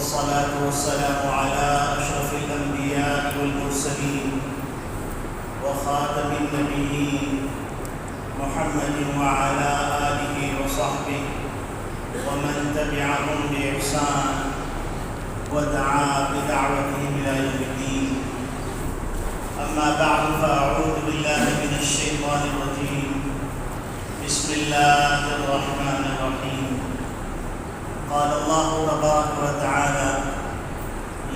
والصلاة والسلام على أشرف الأنبياء والمرسلين وخاتم النبيين محمد وعلى آله وصحبه ومن تبعهم بإحسان ودعا بدعوتهم إلى يوم الدين. أما بعد فأعوذ بالله من الشيطان الرجيم. بسم الله الرحمن الرحيم. قال الله تبارك وتعالى: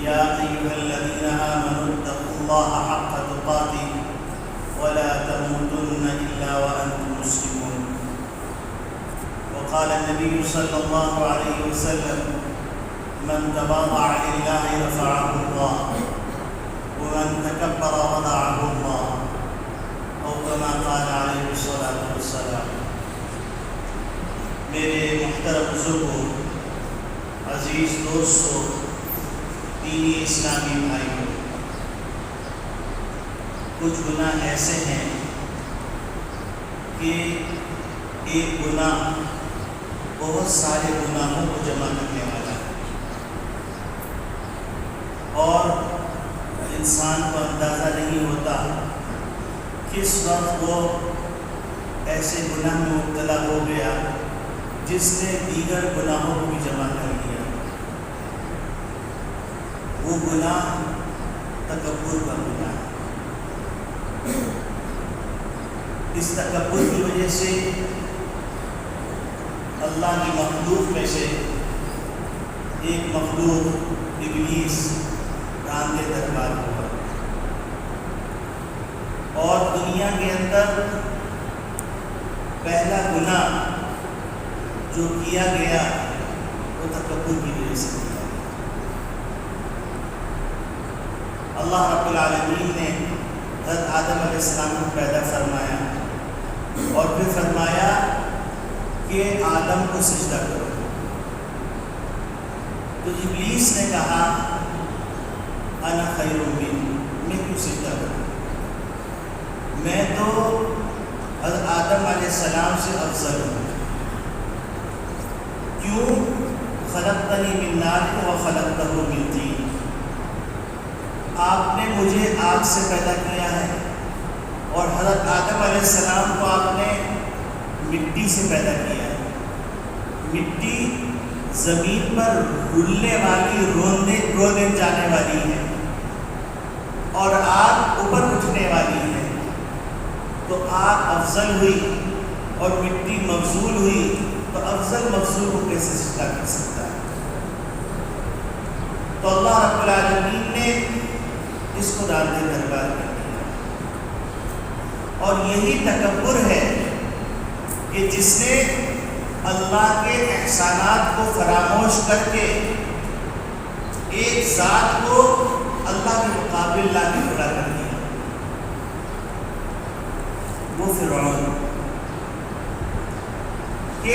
يا أيها الذين آمنوا اتقوا الله حق تقاته ولا تموتن إلا وأنتم مسلمون. وقال النبي صلى الله عليه وسلم: من تواضع لله رفعه الله ومن تكبر وضعه الله، أو كما قال عليه الصلاة والسلام. میرے محترم بزرگوں، عزیز دوستوں، دینی اسلامی بھائیوں، کچھ گناہ ایسے ہیں کہ ایک گناہ بہت سارے گناہوں کو جمع کرنے والا ہے، اور انسان کو اندازہ نہیں ہوتا کس وقت وہ ایسے گناہ میں مبتلا ہو گیا جس نے دیگر گناہوں کو بھی جمع کر لیا۔ وہ گناہ تکبر کا گناہ ہے۔ اس تکبر کی وجہ سے اللہ کی مخلوق میں سے ایک مخلوق ابلیس راندے دربار ہوا، اور دنیا کے اندر پہلا گناہ جو کیا گیا وہ تکبر کی وجہ سے کیا۔ اللہ رب العالمین نے حضرت آدم علیہ السلام کو پیدا فرمایا اور پھر فرمایا کہ آدم کو سجدہ کرو، تو ابلیس نے کہا انا خیر منہ، میں کیوں سجدہ کروں، میں تو حضرت آدم علیہ السلام سے افضل ہوں، کیوں؟ خلقتنی من نار وخلقتہ من طین، آپ نے مجھے آگ سے پیدا کیا ہے اور حضرت آدم علیہ السلام کو آپ نے مٹی سے پیدا کیا ہے۔ مٹی زمین پر رلنے والی، رونے جانے والی ہے، اور آگ اوپر اٹھنے والی ہے، تو آگ افضل ہوئی اور مٹی مفضول ہوئی، تو افضل مفضول کو کیسے سجدہ کر سکتا ہے؟ تو اللہ رب العالمین نے اس کو راندے دربار کر دیا، اور یہی تکبر ہے کہ جس نے اللہ کے احسانات کو فراموش کر کے ایک ذات کو اللہ کے مقابل لا کے کھڑا کر دیا۔ وہ فرعون کہ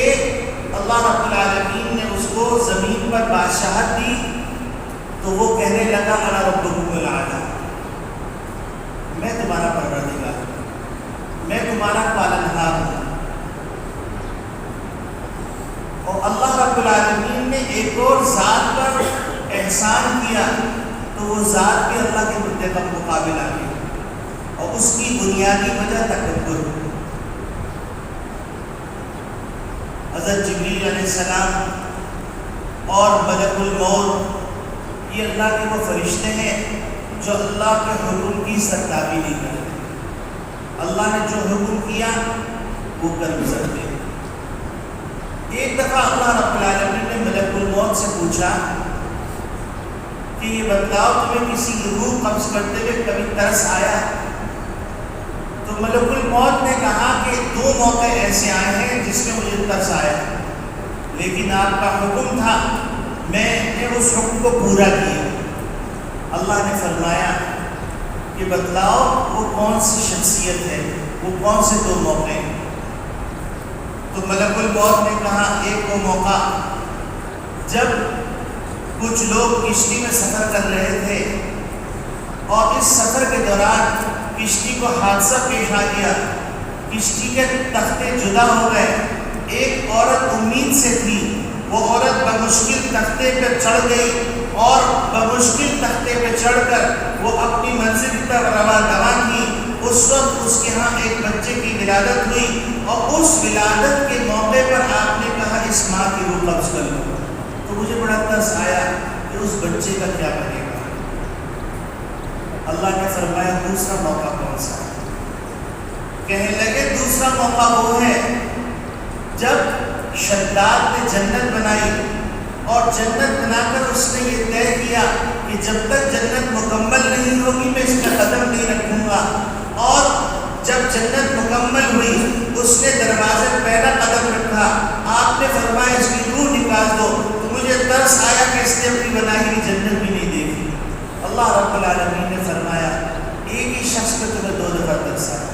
اللہ رب العالمین نے اس کو زمین پر بادشاہت دی، تو وہ کہنے لگا انا ربکم الاعلی، میں تمہارا پروردگار ہوں، میں تمہارا پالنہار ہوں۔ اور اللہ رب العالمین نے ایک اور ذات پر احسان کیا، تو وہ ذات بھی اللہ کے مدعے کا مقابل آ گئی، اور اس کی بنیادی وجہ تکبر۔ حضرت جبریل علیہ السلام اور ملک الموت، یہ اللہ کے وہ فرشتے ہیں جو اللہ کے حکم کی سرتابی نہیں کرتے، اللہ نے جو حکم کیا وہ کر سکتے ہیں۔ ایک دفعہ اللہ رب العالمین نے ملک الموت سے پوچھا کہ یہ بتلاؤ تمہیں کسی روح قبض کرتے ہوئے کبھی ترس آیا؟ تو ملک الموت نے کہا کہ 2 موقع ایسے آئے ہیں جس میں مجھے ترس آیا، لیکن آپ کا حکم تھا، میں نے اس حکم کو پورا کیا۔ اللہ نے فرمایا کہ بتلاؤ وہ کون سی شخصیت ہے، وہ کون سے 2 موقع ہیں؟ تو ملک الموت نے کہا ایک وہ موقع جب کچھ لوگ کشتی میں سفر کر رہے تھے، اور اس سفر کے دوران کشتی کو حادثہ پیش آ گیا، کشتی کے تختے جدا ہو گئے، ایک عورت امید سے تھی، وہ عورت بمشکل تختے پہ چڑھ گئی اور بمشکل تختے پہ چڑھ کر وہ اپنی منزل کی طرف رواں کی، اس وقت اس کے ہاں ایک بچے کی ولادت ہوئی، اور اس ولادت کے موقع پر آپ نے کہا اس ماں کی روح قبض کر لو، تو مجھے بڑا ترس آیا کہ اس بچے کا کیا بنے گا۔ اللہ نے فرمایا دوسرا موقع کون سا ہے؟ کہنے لگے دوسرا موقع وہ ہے جب شداد نے جنت بنائی، اور جنت بنا کر اس نے یہ طے کیا کہ جب تک جنت مکمل نہیں ہوگی میں اس کا قدم نہیں رکھوں گا، اور جب جنت مکمل ہوئی اس نے دروازے پہلا قدم رکھا، آپ نے فرمایا اس کی روح نکال دو، تو مجھے ترس آیا کہ اس نے اپنی بنائی ہوئی جنت بھی نہیں دیکھی۔ اللہ رب العالمین نے فرمایا ایک ہی شخص پہ تمہیں 2 دفعہ ترس آیا۔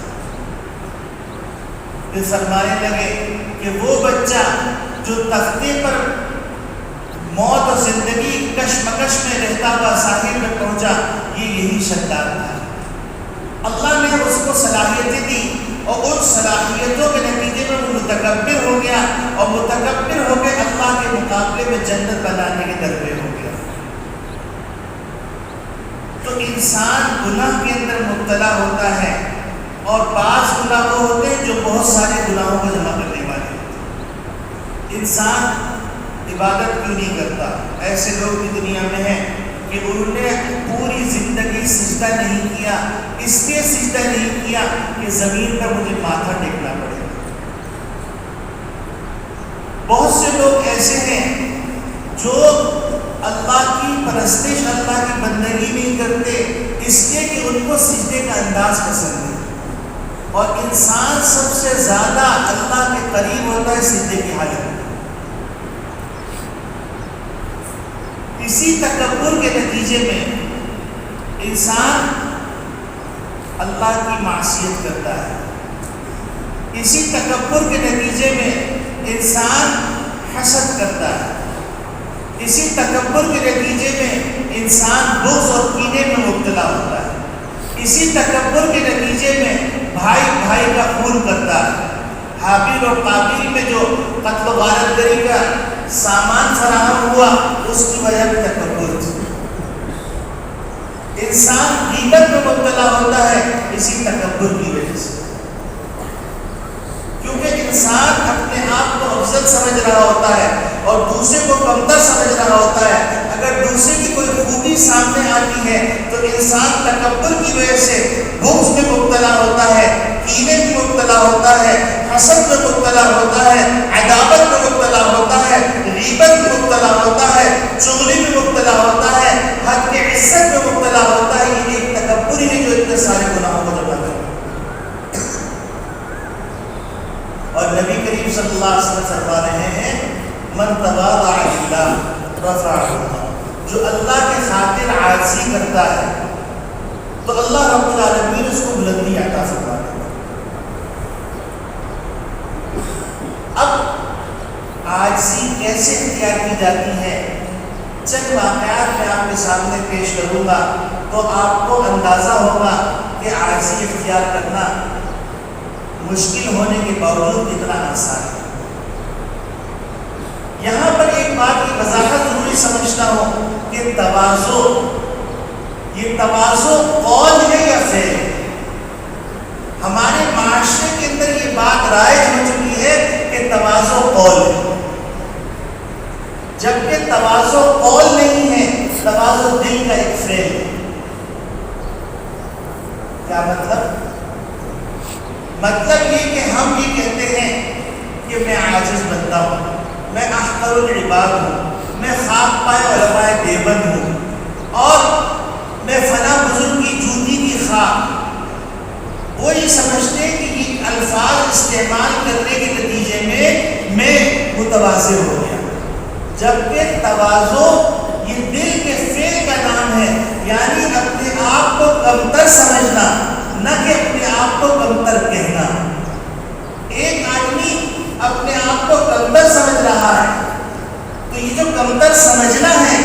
پھر فرمانے لگے کہ وہ بچہ جو تختے پر موت اور زندگی کشمکش میں رہتا ہوا ساحل میں پہنچا، یہ یہی شداد تھا۔ اللہ نے اس کو صلاحیتیں دی، اور ان صلاحیتوں کے نتیجے میں وہ متکبر ہو گیا، اور متکبر ہو کے اللہ کے مقابلے میں جنت بنانے کے دربے ہو گیا۔ تو انسان گناہ کے اندر مبتلا ہوتا ہے، اور بعض گناہ وہ ہوتے ہیں جو بہت سارے گناہوں کو جمع کرنے والے ہوتے ہیں۔ انسان عبادت کیوں نہیں کرتا؟ ایسے لوگ بھی دنیا میں ہیں کہ انہوں نے پوری زندگی سجدہ نہیں کیا، اس لیے سجدہ نہیں کیا کہ زمین پر مجھے ماتھا ٹیکنا پڑے۔ بہت سے لوگ ایسے ہیں جو اللہ کی پرستش، اللہ کی بندگی نہیں کرتے اس لیے کہ ان کو سجدے کا انداز پسند ہے، اور انسان سب سے زیادہ اللہ کے قریب ہوتا ہے سجدے کی حالت میں۔ اسی تکبر کے نتیجے میں انسان اللہ کی معصیت کرتا ہے، اسی تکبر کے نتیجے میں انسان حسد کرتا ہے، اسی تکبر کے نتیجے میں انسان بغض اور کینے میں مبتلا ہوتا ہے، اسی تکبر کے نتیجے میں بھائی بھائی کا خون کرتا ہے۔ حابیل اور قابیل میں جو قتل و غارت گری کا سامان فراہم ہوا اس کی وجہ بھی تکبر تھی۔ انسان غیبت میں مبتلا ہوتا ہے اسی تکبر کی وجہ سے، کیونکہ انسان اپنے آپ کو افضل سمجھ رہا ہوتا ہے اور دوسرے کو کمتر سمجھ رہا ہوتا ہے۔ اگر دوسرے کی کوئی خوبی سامنے آتی ہے تو انسان تکبر کی وجہ سے بغض میں مبتلا ہوتا ہے، کینے میں مبتلا ہوتا ہے، حسد میں مبتلا ہوتا ہے، عداوت میں مبتلا ہوتا ہے، غیبت میں مبتلا ہوتا ہے، چغلی میں مبتلا ہوتا ہے، حد کے عزت میں مبتلا ہوتا ہے۔ یہ ایک تکبر ہی ہے جو اتنے سارے گناہوں کو جمع کرتا ہے۔ اور نبی کریم صلی اللہ علیہ وسلم فرما رہے ہیں من تواضع للہ رفعہ اللہ، جو اللہ کے خاطر عاجزی کرتا ہے تو اللہ رب العالمین اس کو بلندی عطا فرماتا ہے۔ اب عاجزی کیسے اختیار کی جاتی ہے؟ چند واقعات میں آپ کے سامنے پیش کروں گا تو آپ کو اندازہ ہوگا کہ عاجزی اختیار کرنا مشکل ہونے کے باوجود کتنا آسان ہے۔ یہاں پر ایک بات کی وضاحت ضروری سمجھتا ہوں کہ تواضع، یہ تواضع قول ہے یا فعل؟ ہمارے معاشرے کے اندر یہ بات رائج ہو چکی ہے کہ تواضع قول ہے، جبکہ تواضع قول نہیں ہے، تواضع دل کا ایک فعل ہے۔ کیا مطلب؟ مطلب یہ کہ ہم یہ کہتے ہیں کہ میں عاجز بندہ ہوں، میں احقر العباد ہوں، میں خاک پائے علماء دیوبند ہوں، اور میں فلاں بزرگ کی جوتی کی خاک۔ وہ یہ سمجھتے ہیں کہ یہ الفاظ استعمال کرنے کے نتیجے میں متواضع ہو گیا، جبکہ تواضع یہ دل کے فعل کا نام ہے، یعنی اپنے آپ کو کمتر سمجھنا، نہ کہ اپنے آپ کو کمتر کہنا۔ ایک آدمی اپنے آپ کو کمتر سمجھ رہا ہے تو یہ جو کمتر سمجھنا ہے،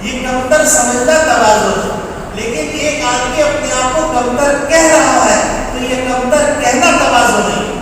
یہ کمتر سمجھنا تواضع ہے، لیکن ایک آدمی اپنے آپ کو کمتر کہہ رہا ہے تو یہ کمتر کہنا تواضع نہیں۔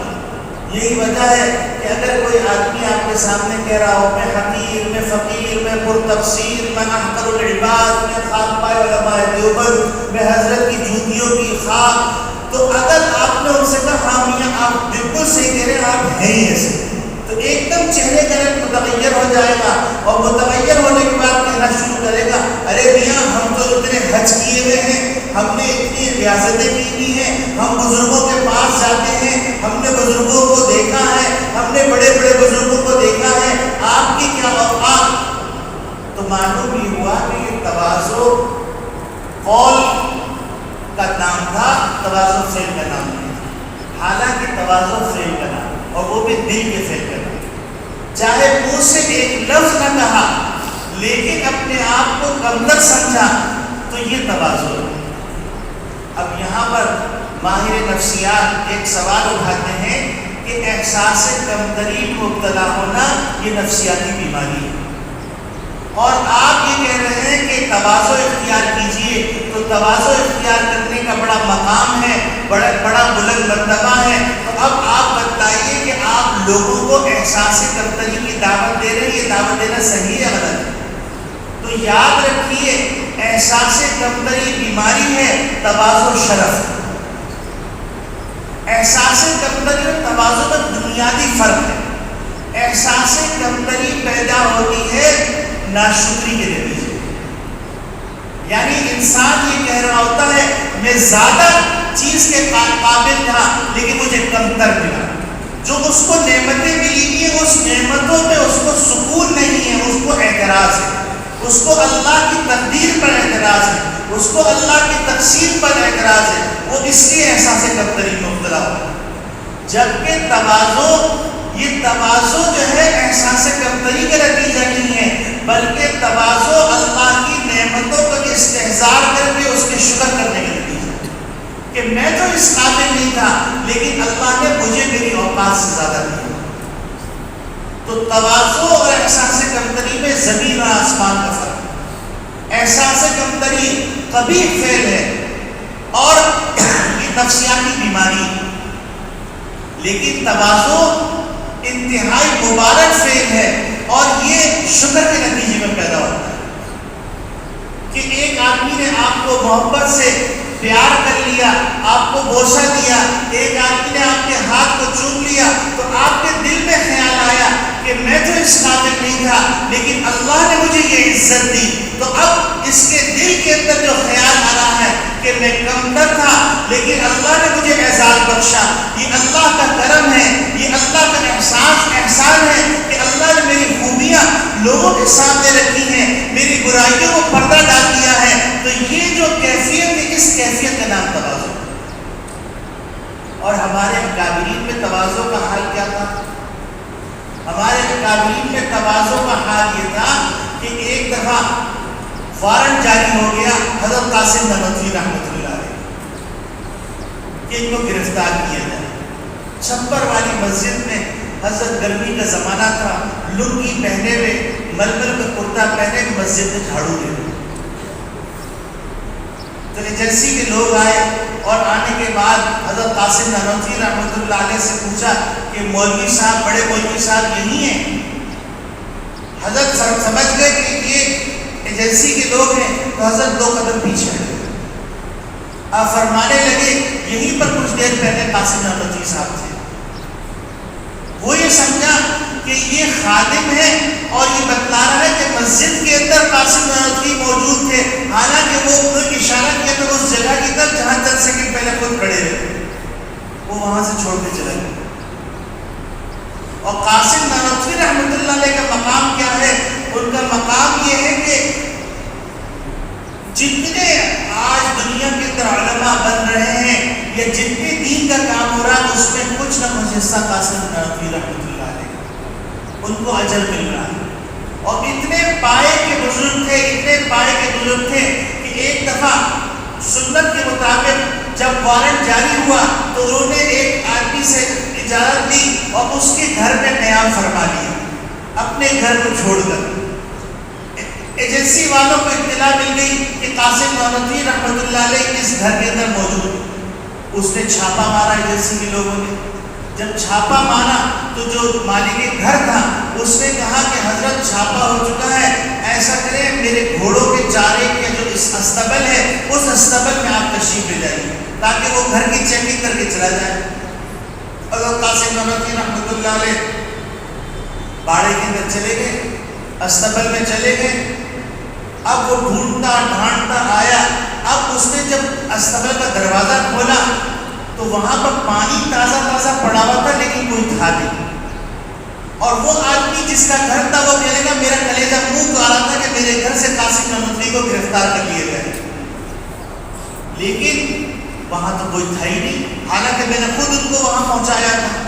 یہی وجہ ہے کہ اگر کوئی آدمی آپ کے کے سامنے کہہ رہا ہوں میں حقیر، میں فقیر، میں پرتقصیر، میں احقر العباد، میں خاک پائے علماء دیوبند، میں حضرت کی جوتیوں کی خاک، تو اگر آپ نے ان سے کہا ہاں میاں آپ بالکل صحیح کہہ رہے ہیں، آپ ہیں ہی ایسے، تو ایک دم چہرے کا رنگ متغیر ہو جائے گا، اور متغیر ہونے کے بعد کہنا شروع کرے گا ارے میاں ہم تو اتنے حج کیے ہوئے ہیں، ہم نے اتنی ریاستیں کی ہیں، ہم بزرگوں کے پاس جاتے ہیں، ہم نے بزرگوں کو دیکھا ہے، ہم نے بڑے بڑے بزرگوں کو دیکھا ہے، آپ کی کیا اوقات؟ تو معلوم یہ ہوا کہ یہ تواضع قول کا نام تھا، تواضع فعل کا نام نہیں تھا، حالانکہ تواضع فعل کا نام، اور وہ بھی دل کے فعل کا نام، چاہے منہ سے ایک لفظ نہ کہا لیکن اپنے آپ کو کمتر سمجھا، تو یہ تواضع ہے۔ اب یہاں پر ماہر نفسیات ایک سوال اٹھاتے ہیں کہ احساس کمتری مبتلا ہونا یہ نفسیاتی بیماری ہے، اور آپ یہ کہہ رہے ہیں کہ تواضع اختیار کیجئے، تو تواضع اختیار کرنے کا بڑا مقام ہے، بڑا بلند مرتبہ ہے، تو اب آپ بتائیے کہ آپ لوگوں کو احساس کمتری کی دعوت دے رہے ہیں، یہ دعوت دینا صحیح ہے غلط ہے؟ تو یاد رکھیے احساس کمتری بیماری ہے، تواضع شرف ہے۔ احساس کمتری اور تواضع میں بنیادی فرق ہے۔ احساس کمتری پیدا ہوتی ہے ناشکری کے نتیجے، یعنی انسان یہ کہہ رہا ہوتا ہے میں زیادہ چیز کے قابل تھا لیکن مجھے کمتر ملا، جو اس کو نعمتیں ملی ہیں اس نعمتوں میں اس کو سکون نہیں ہے، اس کو اعتراض ہے، اس کو اللہ کی تقدیر پر اعتراض ہے، اس کو اللہ کی تقسیم پر اعتراض ہے، وہ اس لیے احساس کمتری میں مبتلا ہوا۔ جبکہ تواضع، یہ تواضع جو ہے احساس کمتری کا نتیجہ نہیں ہے، بلکہ تواضع اللہ کی نعمتوں کا استحضار کر کے اس کے شکر کرنے کا نتیجہ ہے کہ میں تو اس قابل نہیں تھا لیکن اللہ نے مجھے میری اوقات سے زیادہ دیا۔ تو تواضع اور احساس کمتری میں زمین اور آسمان کا فرق ہے۔ احساس کمتری قبیح فعل ہے اور یہ نفسیاتی بیماری ہے، لیکن تواضع انتہائی مبارک فعل ہے اور یہ شکر کے نتیجے میں پیدا ہوتا ہے کہ ایک آدمی نے آپ کو محبت سے پیار کر لیا، آپ کو بوسہ دیا، ایک آدمی نے آپ کے ہاتھ کو چوم لیا، تو آپ کے دل میں خیال آیا کہ میں تو اس قابل نہیں تھا لیکن اللہ نے مجھے یہ عزت دی، تو اب اس کے دل کے اندر جو خیال آ رہا ہے کہ میں کمتر تھا لیکن اللہ نے مجھے اعزاز بخشا، یہ اللہ کا کرم ہے، یہ اللہ کا احسان ہے کہ اللہ نے میری خوبیاں لوگوں کے سامنے رکھی ہیں، میری برائیوں کو پردہ ڈال دیا ہے، تو یہ جو کیفیت ہے اس کیفیت کا نام تواضع۔ اور ہمارے اکابرین میں تواضع کا حال کیا تھا؟ ہمارے اکابرین میں تواضع کا حال یہ تھا کہ ایک دفعہ وارنٹ جاری ہو گیا حضرت قاسم نانوتوی رحمۃ اللہ علیہ کہ ان کو گرفتار کیا جائے۔ چھپر والی مسجد میں حضرت گرمی کا زمانہ تھا، لنگی پہنے ہوئے، ململ کا کرتا پہنے مسجد میں جھاڑو دے رہے، تو ایجنسی کے لوگ آئے اور آنے کے بعد حضرت قاسم نانوتوی رحمۃ اللہ علیہ سے پوچھا کہ مولوی صاحب، بڑے مولوی صاحب یہی ہیں؟ حضرت سمجھ گئے کہ یہ ایجنسی کے لوگ ہیں، تو حضرت 2 قدم پیچھے ہٹے، آپ فرمانے لگے یہیں پر کچھ دیر پہلے قاسم نانوتوی صاحب تھے۔ وہ یہ سمجھا کہ یہ خادم ہے اور یہ بتلا رہا ہے کہ مسجد کے اندر قاسم نانوتوی موجود تھے، حالانکہ وہ ایک اشارہ کیا تھا اس جگہ کی طرف جہاں 10 سیکنڈ پہلے خود کھڑے رہے، وہ وہاں سے چھوڑ کے چلا گیا۔ اور قاسم نانوتوی رحمۃ اللہ علیہ کا مقام کیا ہے؟ ان کا مقام یہ ہے کہ جتنے آج دنیا کے اندر علماء بن رہے ہیں یا جتنے دین کا کام ہو رہا ہے اس میں کچھ نہ کچھ حصہ قاسم نانوتوی رحمۃ اللہ علیہ کا، ان کو اجر مل رہا ہے۔ اور اتنے پائے کے بزرگ تھے، اتنے پائے کے بزرگ تھے کہ ایک دفعہ سنت کے مطابق جب وارنٹ جاری ہوا تو انہوں نے ایک آدمی سے اجازت لی اور اس کے گھر میں قیام فرما لیا، اپنے گھر کو چھوڑ کر۔ ایجنسی والوں کو اطلاع مل گئی کہ قاسم نانوتوی رحمۃ اللہ علیہ اس گھر کے اندر موجود، اس نے چھاپا مارا ایجنسی کے لوگوں نے، جب چھاپا مارا تو جو مالک گھر تھا اس نے کہا کہ حضرت چھاپا ہو چکا ہے، ایسا کریں میرے گھوڑوں کے چارے کا جو استبل ہے اس استبل میں آپ تشریف لے جائیے تاکہ وہ گھر کی چیکنگ کر کے چلا جائے۔ حضرت قاسم نانوتوی رحمۃ اللہ علیہ باڑے کے اندر چلے گئے، استبل میں چلے گئے۔ اب وہ ڈھونڈتا ڈھانڈتا آیا، اب اس نے جب استبل کا دروازہ کھولا تو وہاں پر پانی تازہ تازہ پڑا ہوا تھا لیکن کوئی تھا نہیں، اور وہ آدمی جس کا گھر تھا وہ کہنے لگا میرا کلیجہ منہ کھا رہا تھا کہ میرے گھر سے قاسم نانوتوی کو گرفتار کر لیے گئے، لیکن وہاں تو کوئی تھا ہی نہیں، حالانکہ میں نے خود ان کو وہاں پہنچایا تھا۔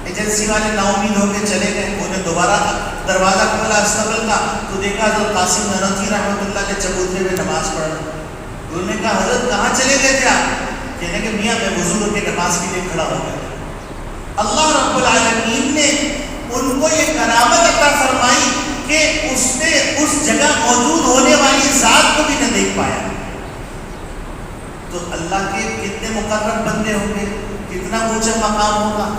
ایجنسی والے نا امید ہو کے چلے گئے، انہوں نے دوبارہ دروازہ کھولا استبل کا تو دیکھا حضرت قاسم نانوتوی رحمۃ اللہ کے چبوترے میں نماز پڑھ رہے۔ انہوں نے کہا حضرت کہاں چلے گئے تھے آپ؟ کہنے کہ میاں میں وضو کر کے نماز کے لیے کھڑا ہو گیا۔ اللہ رب العالمین نے ان کو یہ کرامت عطا فرمائی کہ اس نے اس جگہ موجود ہونے والی ذات کو بھی نہ دیکھ پایا۔ تو اللہ کے کتنے مقرب بندے ہوں گے، کتنا اونچا مقام ہوگا۔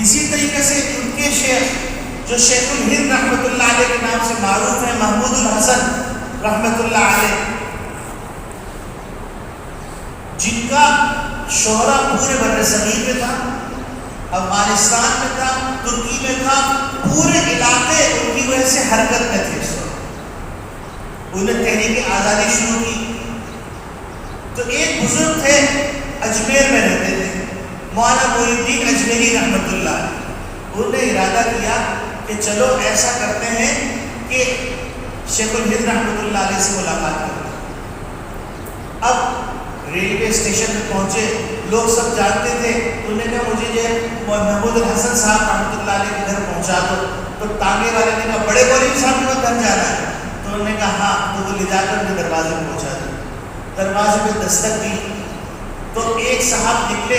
اسی طریقے سے ان کے شیخ جو شیخ الہند رحمۃ اللہ علیہ کے نام سے معروف ہے، محمود الحسن رحمۃ اللہ علیہ، جن کا شہرہ پورے بر صغیر میں تھا، افغانستان میں تھا، ترکی میں تھا، پورے علاقے ان کی وجہ سے حرکت میں تھے۔ انہوں نے تحریک آزادی شروع کی۔ تو ایک بزرگ تھے اجمیر میں رہتے تھے، مولانا معین الدین اجمیری رحمۃ اللہ علیہ، انہوں نے ارادہ کیا کہ چلو ایسا کرتے ہیں کہ شیخ الہند رحمۃ اللہ علیہ سے ملاقات کرتے ہیں۔ اب ریلوے اسٹیشن میں پہنچے، لوگ سب جانتے تھے، انہوں نے کہا مجھے جو محمود الحسن صاحب رحمۃ اللہ علیہ کے گھر پہنچا دو۔ تو ٹانگے والے نے کہا بڑے مولوی صاحب کے گھر جانا ہے؟ تو انہوں نے کہا ہاں، تو وہ لے جا کر انہیں دروازے پہ پہنچا دیا۔ دروازے پہ دستک دی تو ایک صاحب نکلے،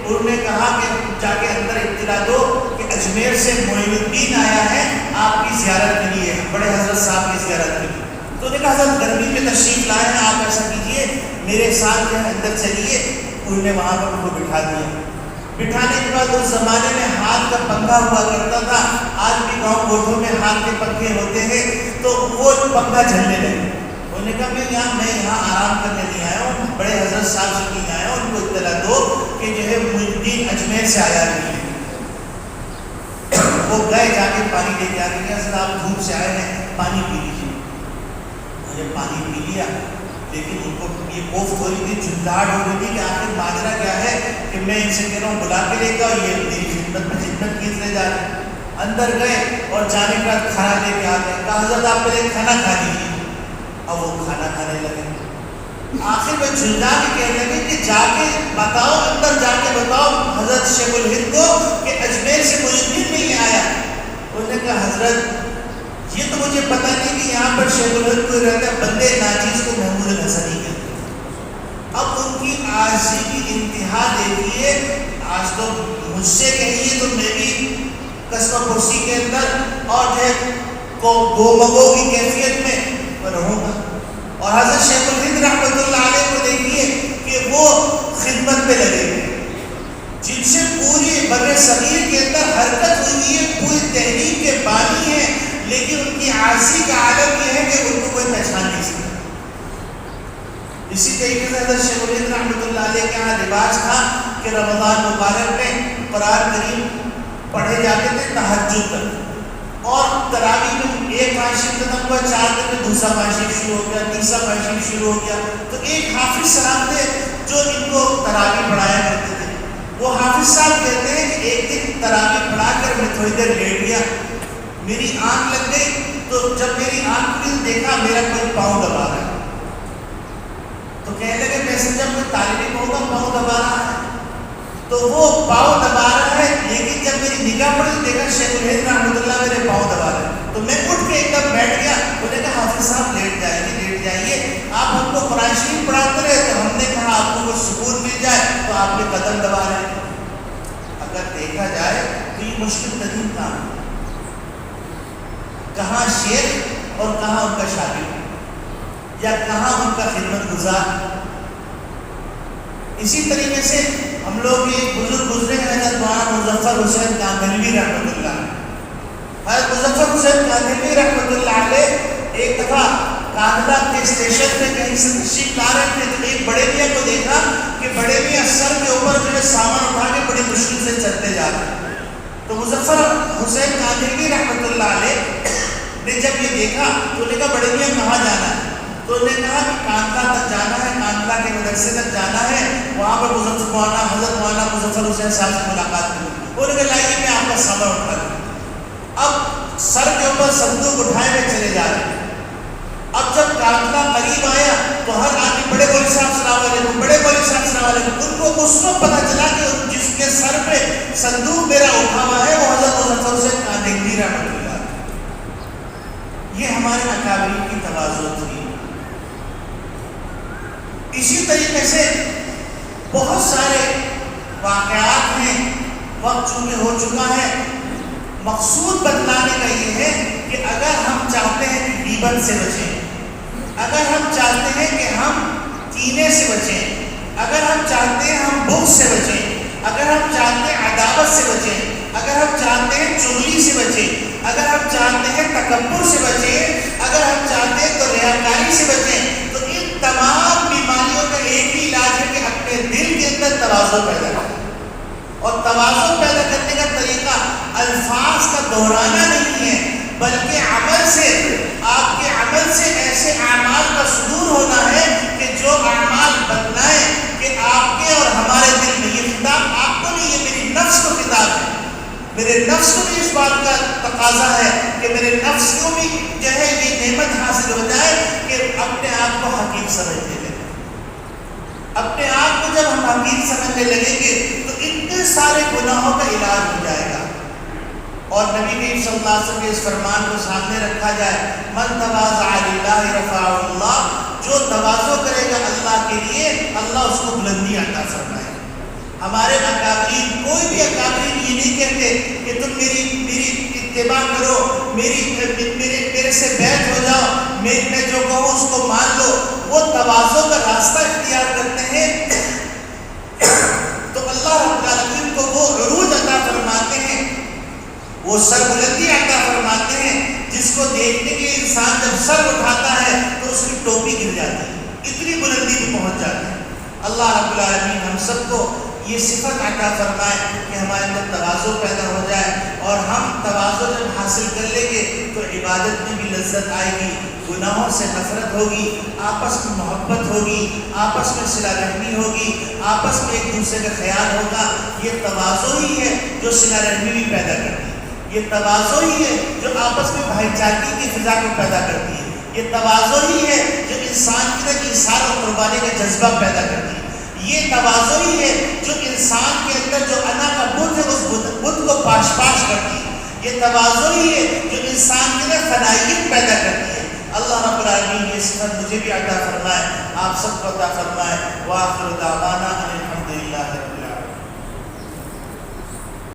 انہوں نے کہا کہ جا کے اندر اطلاع دو کہ اجمیر سے معین الدین آیا ہے آپ کی زیارت کے لیے، بڑے حضرت صاحب کی زیارت کے لیے۔ تو انہوں نے کہا حضرت گرمی میں تشریف لائے ہیں، آپ ایسا کیجیے میرے ساتھ جو ہے اندر چلیے۔ انہوں نے وہاں پر ان کو بٹھا دیا۔ بٹھانے کے بعد اس زمانے میں ہاتھ کا پنکھا ہوا کرتا تھا، آج بھی گاؤں گوٹھوں میں ہاتھ کے پنکھے ہوتے ہیں، تو وہ پنکھا جھلنے لگے۔ انہوں نے کہا میں یہاں آرام کرنے نہیں آیا ہوں، بڑے حضرت صاحب سے نہیں آیا ہوں، ان کو اطلاع دو کہ جو ہے معین الدین اجمیر سے آیا نہیں ہے۔ وہ گئے، جا کے پانی لے کے آ گئے، حضرت آپ دھوپ سے آئے ہیں، پانی پی لیجیے۔ مجھے پانی پی لیا، لیکن ان کو یہ کوفت ہو رہی تھی، جھنجھاہٹ ہو رہی تھی کہ آخر ماجرا کیا ہے کہ میں ان سے کہہ رہا ہوں بلا کے لے کے آؤ، یہ میری خدمت میں خدمت کیے جا رہے ہیں۔ اندر گئے اور جانے کے بعد کھانا لے کے آ گئے، کہا حضرت آپ پہلے کھانا کھا لیجیے۔ اب وہ کھانا کھانے لگے۔ آخر میں جھنجھا کے کہنے لگے کہ جا کے بتاؤ، اندر جا کے بتاؤ حضرت شیخ الہند کو کہ اجمیر سے معین الدین نہیں آیا۔ انہوں نے کہا حضرت یہ تو مجھے پتہ نہیں کہ یہاں پر شیخ الہند کوئی رہتا ہے، بندے ناچیز کو محمود الحسن ہی کہتے ہیں۔ اب ان کی عاجزی کی انتہا دیکھیے، آج تو مجھ سے کہیے تو میں بھی قصبہ پرسی کے اندر اور جو ہے گو مگو کی کیفیت میں رہوں گا، اور حضرت شیخ الہند رحمۃ اللہ علیہ کو دیکھیے کہ وہ خدمت پہ لگے گئے، جن سے پوری بر صغیر کے اندر حرکت ہوئی ہے، پوری تحریک کے بانی ہیں، لیکن ان کی عاجزی کا عالم یہ ہے کہ ان کو کوئی پہچان نہیں سکتا۔ اسی طریقے سے حضرت شیخ الہند رحمۃ اللہ علیہ کے یہاں رواج تھا کہ رمضان مبارک میں قرآن کریم پڑھے جاتے تھے تہجد تک، اور تراویح میں ایک ماشی ختم ہوا، 4 دن میں دوسرا ماشی شروع ہو گیا، تیسرا ماشی شروع ہو گیا۔ تو ایک حافظ صاحب تھے جو ان کو تراویح پڑھایا کرتے تھے، وہ حافظ صاحب کہتے ہیں کہ ایک دن تراویح پڑھا کر میں تھوڑی دیر لیٹ گیا، میری آنکھ لگ گئی، تو جب میری آنکھ کھلی تو دیکھا میرا کوئی پاؤں دبا رہا ہے، تو کہنے لگے میں سمجھا کوئی طالب علم ہوگا پاؤں دبا رہا ہے، تو وہ پاؤں دبا رہا ہے، لیکن جب میری نگاہ پڑی تو دیکھا شیخ الہند رحمۃ اللہ میرے پاؤں دبا رہے ہیں، تو میں اٹھ کے ایک دم بیٹھ گیا۔ انہوں نے کہا حافظ صاحب لیٹ جائیے، آپ ہم کو قرآن شریف پڑھاتے رہے، تو ہم نے کہا آپ کو کچھ سکون مل جائے تو آپ کے قدم دبا رہے ہیں۔ اگر دیکھا جائے تو یہ مشکل ترین کام ہے، کہاں شیخ اور کہاں ان کا شاگرد، یا کہاں ان کا خدمت گزار۔ اسی طریقے سے ہم لوگ کے ایک بزرگ گزرے ہیں حضرت مولانا مظفر حسین کاندھلوی رحمۃ اللہ علیہ۔ حضرت مظفر حسین کاندھلوی رحمۃ اللہ علیہ ایک دفعہ کاندھلا کے اسٹیشن پہ کہیں سے تشریف لا رہے تھے تو ایک بڑے میاں کو دیکھا کہ بڑے میاں سر کے اوپر جو ہے سامان اٹھا کے بڑی مشکل سے چلتے جا رہے ہیں۔ تو مظفر حسین کاندھلوی رحمۃ اللہ علیہ نے جب یہ دیکھا تو نے کہا بڑے میاں کہاں جانا ہے؟ تو انہوں نے کہا کہ کاندھلا تک جانا ہے، کاندھلا کے مدرسے تک جانا ہے، وہاں پر حضرت مولانا مظفر حسین صاحب سے ملاقات ہوئی۔ انہوں نے کہا لائیے میں آپ کا سامان اٹھا لوں۔ اب سر کے اوپر صندوق اٹھائے ہوئے چلے جا رہے ہیں۔ اب جب کاندھلا قریب آیا تو ہر آدمی بڑے مولوی صاحب السلام علیکم، بڑے مولوی صاحب السلام علیکم۔ ان کو اس وقت پتہ چلا کہ جس کے سر پہ صندوق میرا اٹھا ہوا ہے وہ حضرت مظفر حسین کاندھلوی رحمۃ اللہ۔ یہ ہمارے اکابرین کی تواضع تھی۔ اسی طریقے سے بہت سارے واقعات ہیں، وقت چونکہ ہو چکا ہے۔ مقصود بتلانے کا یہ ہے کہ اگر ہم چاہتے ہیں کہ غیبت سے بچیں، اگر ہم چاہتے ہیں کہ ہم کینے سے بچیں، اگر ہم چاہتے ہیں ہم بغض سے بچیں، اگر ہم چاہتے ہیں عداوت سے بچیں، اگر ہم چاہتے ہیں چغلی سے بچیں، اگر ہم چاہتے ہیں تکبر سے بچیں، اگر ہم چاہتے ہیں تو ریاکاری سے بچیں، تو ان تمام بیماریوں کا ایک ہی علاج ہے کہ اپنے دل کے اندر تواضع پیدا کریں۔ اور تواضع پیدا کرنے کا طریقہ الفاظ کا دہرانا نہیں ہے، بلکہ عمل سے، آپ کے عمل سے ایسے اعمال کا صدور ہونا ہے کہ جو اعمال بتلائیں کہ آپ کے اور ہمارے دل میں۔ یہ خطاب آپ کو نہیں، یہ میری نفس کو خطاب ہے۔ میرے نفس کو بھی اس بات کا تقاضا ہے کہ میرے نفس کو بھی جو ہے یہ نعمت حاصل ہو جائے کہ اپنے آپ کو حقیر سمجھنے لگے۔ اپنے آپ کو جب ہم حقیر سمجھنے لگیں گے تو اتنے سارے گناہوں کا علاج ہو جائے گا۔ اور نبی کریم صلی اللہ علیہ وسلم کے اس فرمان کو سامنے رکھا جائے، من تواضع للہ رفعہ اللہ، جو تواضع کرے گا اللہ کے لیے اللہ اس کو بلندی عطا فرمائے۔ ہمارے اکابرین، کوئی بھی اکابرین یہ نہیں کہتے کہ تم میری اتباع کرو، میرے سے بیعت ہو جاؤ، میں جو کہوں اس کو مان لو۔ وہ تواضع کا راستہ اختیار کرتے ہیں تو اللہ رب العالمین کو وہ عروج عطا فرماتے ہیں، وہ سر بلندی عطا فرماتے ہیں، جس کو دیکھنے کے لیے انسان جب سر اٹھاتا ہے تو اس کی ٹوپی گر جاتی ہے، اتنی بلندی پہ پہنچ جاتے ہیں۔ اللہ رب العالمین ہم سب کو یہ صفت عطا فرمائے کہ ہمارے اندر تواضع پیدا ہو جائے، اور ہم تواضع جب حاصل کر لیں گے تو عبادت میں بھی لذت آئے گی، گناہوں سے نفرت ہوگی، آپس میں محبت ہوگی، آپس میں صلہ رحمی ہوگی، آپس میں ایک دوسرے کا خیال ہوگا۔ یہ تواضع ہی ہے جو صلہ رحمی بھی پیدا کرتی ہے، یہ تواضع ہی ہے جو آپس میں بھائی چارگی کی فضا کو پیدا کرتی ہے، یہ تواضع ہی ہے جو انسان کے اندر ایثار و قربانی کا جذبہ پیدا کرتی ہے، یہ تواضع ہی ہے جو انسان کے اندر جو انا کا بت ہے اس بت کو پاش کرتی ہے، یہ تواضع ہی ہے جو انسان کے اندر فنائیت پیدا کرتی ہے۔ اللہ رب العالمین یہ صفت مجھے بھی عطا فرمائے، آپ سب کو عطا فرمائے۔ وآخر دعوانا ان الحمد للہ۔